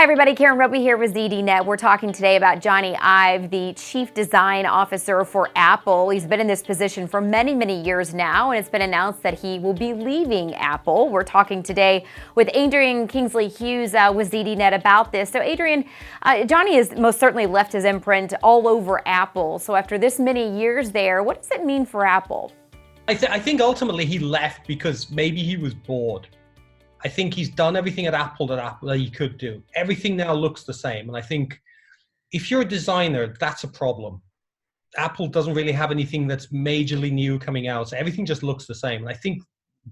Hi everybody, Karen Roby here with ZDNet. We're talking today about Jony Ive, the Chief Design Officer for Apple. He's been in this position for many, many years now, and it's been announced that he will be leaving Apple. We're talking today with Adrian Kingsley-Hughes with ZDNet about this. So Adrian, Jony has most certainly left his imprint all over Apple. So after this many years there, what does it mean for Apple? I think ultimately he left because maybe he was bored. I think he's done everything at Apple that he could do. Everything now looks the same. And I think if you're a designer, that's a problem. Apple doesn't really have anything that's majorly new coming out. So everything just looks the same. And I think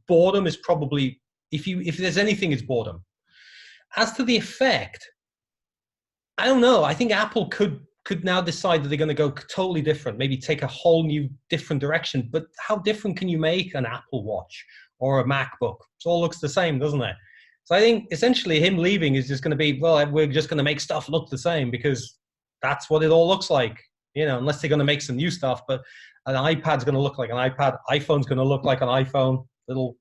boredom is probably, if there's anything, it's boredom. As to the effect, I don't know. I think Apple could now decide that they're going to go totally different, maybe take a whole new different direction. But how different can you make an Apple Watch or a MacBook? It all looks the same, doesn't it? So I think essentially him leaving is just going to be, well, we're just going to make stuff look the same because that's what it all looks like, you know, unless they're going to make some new stuff. But an iPad's going to look like an iPad. iPhone's going to look like an iPhone, little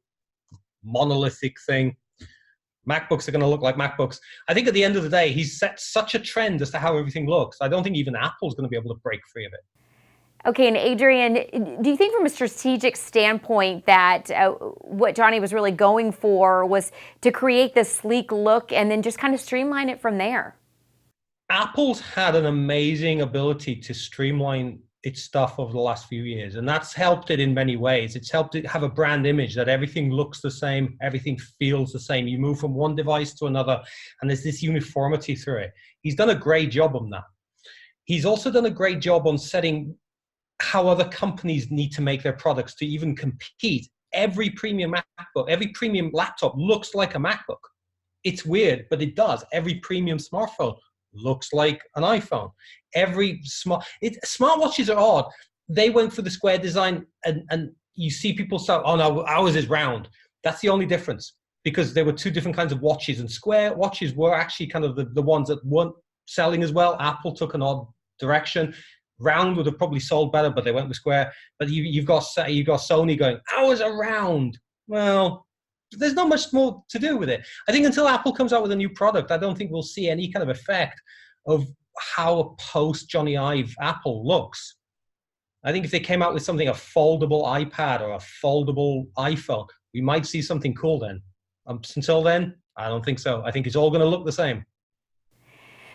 monolithic thing. MacBooks are going to look like MacBooks. I think at the end of the day, he's set such a trend as to how everything looks. I don't think even Apple's going to be able to break free of it. Okay, and Adrian, do you think from a strategic standpoint that what Jony was really going for was to create this sleek look and then just kind of streamline it from there? Apple's had an amazing ability to streamline its stuff over the last few years, and that's helped it in many ways. It's helped it have a brand image that everything looks the same, everything feels the same. You move from one device to another, and there's this uniformity through it. He's done a great job on that. He's also done a great job on setting how other companies need to make their products to even compete. Every premium MacBook, every premium laptop looks like a MacBook. It's weird, but it does. Every premium smartphone looks like an iPhone. Smartwatches are odd. They went for the square design, and you see people say, oh no, ours is round. That's the only difference, because there were two different kinds of watches, and square watches were actually kind of the ones that weren't selling as well. Apple took an odd direction. Round would have probably sold better, but they went with square. But you've got Sony going, ours are round. Well, there's not much more to do with it. I think until Apple comes out with a new product, I don't think we'll see any kind of effect of how a post-Jony Ive Apple looks. I think if they came out with something, a foldable iPad or a foldable iPhone, we might see something cool then. Until then, I don't think so. I think it's all going to look the same.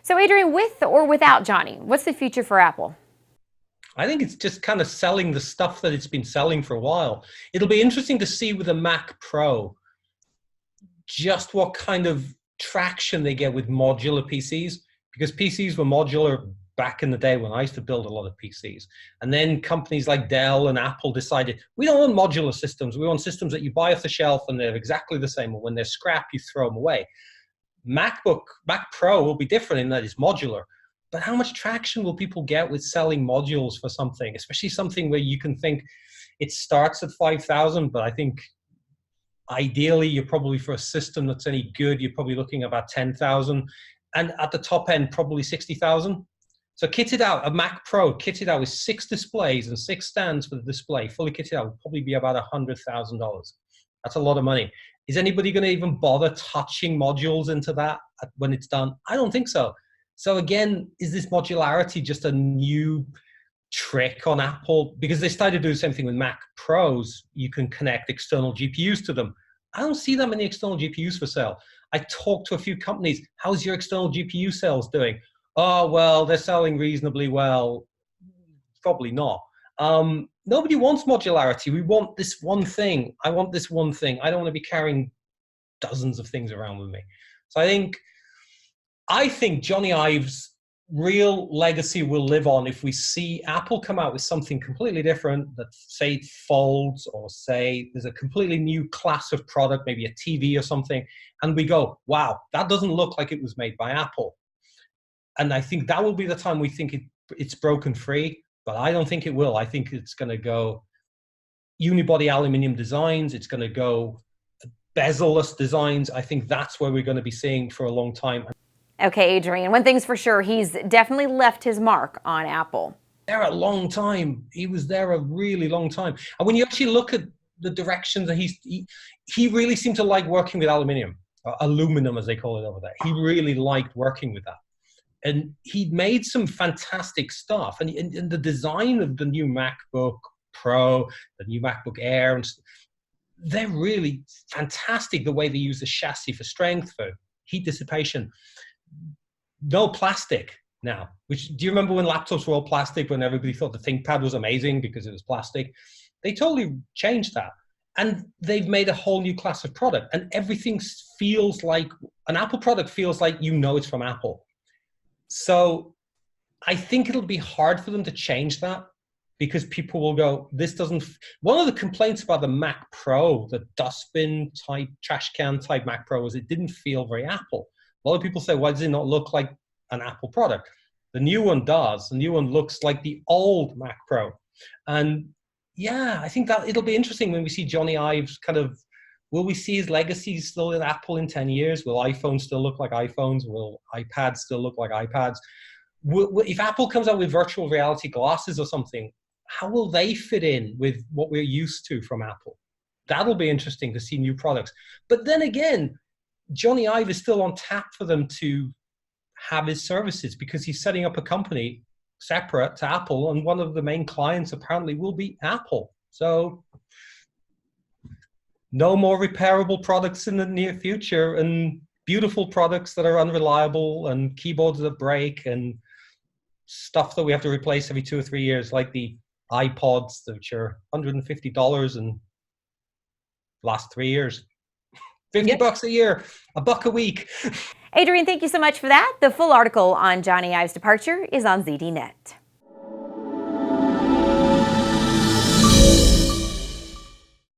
So Adrian, with or without Jony, what's the future for Apple? I think it's just kind of selling the stuff that it's been selling for a while. It'll be interesting to see with the Mac Pro just what kind of traction they get with modular PCs, because PCs were modular back in the day when I used to build a lot of PCs. And then companies like Dell and Apple decided, we don't want modular systems. We want systems that you buy off the shelf and they're exactly the same. Or when they're scrap, you throw them away. Mac Pro will be different in that it's modular. But how much traction will people get with selling modules for something, especially something where you can think it starts at 5,000, but I think ideally you're probably, for a system that's any good, you're probably looking at about 10,000, and at the top end, probably 60,000. So kitted out, a Mac Pro kitted out with 6 displays and 6 stands for the display, fully kitted out, would probably be about $100,000. That's a lot of money. Is anybody going to even bother touching modules into that when it's done? I don't think so. So again, is this modularity just a new trick on Apple? Because they started to do the same thing with Mac Pros. You can connect external GPUs to them. I don't see that many external GPUs for sale. I talked to a few companies. How's your external GPU sales doing? Oh, well, they're selling reasonably well. Probably not. Nobody wants modularity. We want this one thing. I want this one thing. I don't want to be carrying dozens of things around with me. So I think Jony Ive's real legacy will live on if we see Apple come out with something completely different that, say, folds, or say there's a completely new class of product, maybe a TV or something, and we go, wow, that doesn't look like it was made by Apple. And I think that will be the time we think it's broken free, but I don't think it will. I think it's going to go unibody aluminum designs. It's going to go bezel-less designs. I think that's where we're going to be seeing for a long time. Okay, Adrian, one thing's for sure, he's definitely left his mark on Apple. There a long time. He was there a really long time. And when you actually look at the directions that he really seemed to like working with aluminium. aluminum as they call it over there. He really liked working with that. And he made some fantastic stuff. And the design of the new MacBook Pro, the new MacBook Air, and they're really fantastic. The way they use the chassis for strength, for heat dissipation. No plastic now. Which, do you remember when laptops were all plastic, when everybody thought the ThinkPad was amazing because it was plastic? They totally changed that. And they've made a whole new class of product. And everything feels like, an Apple product feels like you know it's from Apple. So I think it'll be hard for them to change that, because people will go, this doesn't. One of the complaints about the Mac Pro, the dustbin type, trash can type Mac Pro, was it didn't feel very Apple. A lot of people say, why does it not look like an Apple product? The new one does. The new one looks like the old Mac Pro. And yeah, I think that it'll be interesting when we see Jony Ive's kind of, will we see his legacy still in Apple in 10 years? Will iPhones still look like iPhones? Will iPads still look like iPads? If Apple comes out with virtual reality glasses or something, how will they fit in with what we're used to from Apple? That'll be interesting to see new products. But then again, Jony Ive is still on tap for them to have his services, because he's setting up a company separate to Apple, and one of the main clients apparently will be Apple. So no more repairable products in the near future, and beautiful products that are unreliable, and keyboards that break, and stuff that we have to replace every 2 or 3 years, like the iPods, which are $150 and last 3 years. 50 bucks a year, $1 a week. Adrian, thank you so much for that. The full article on Jony Ive's departure is on ZDNet.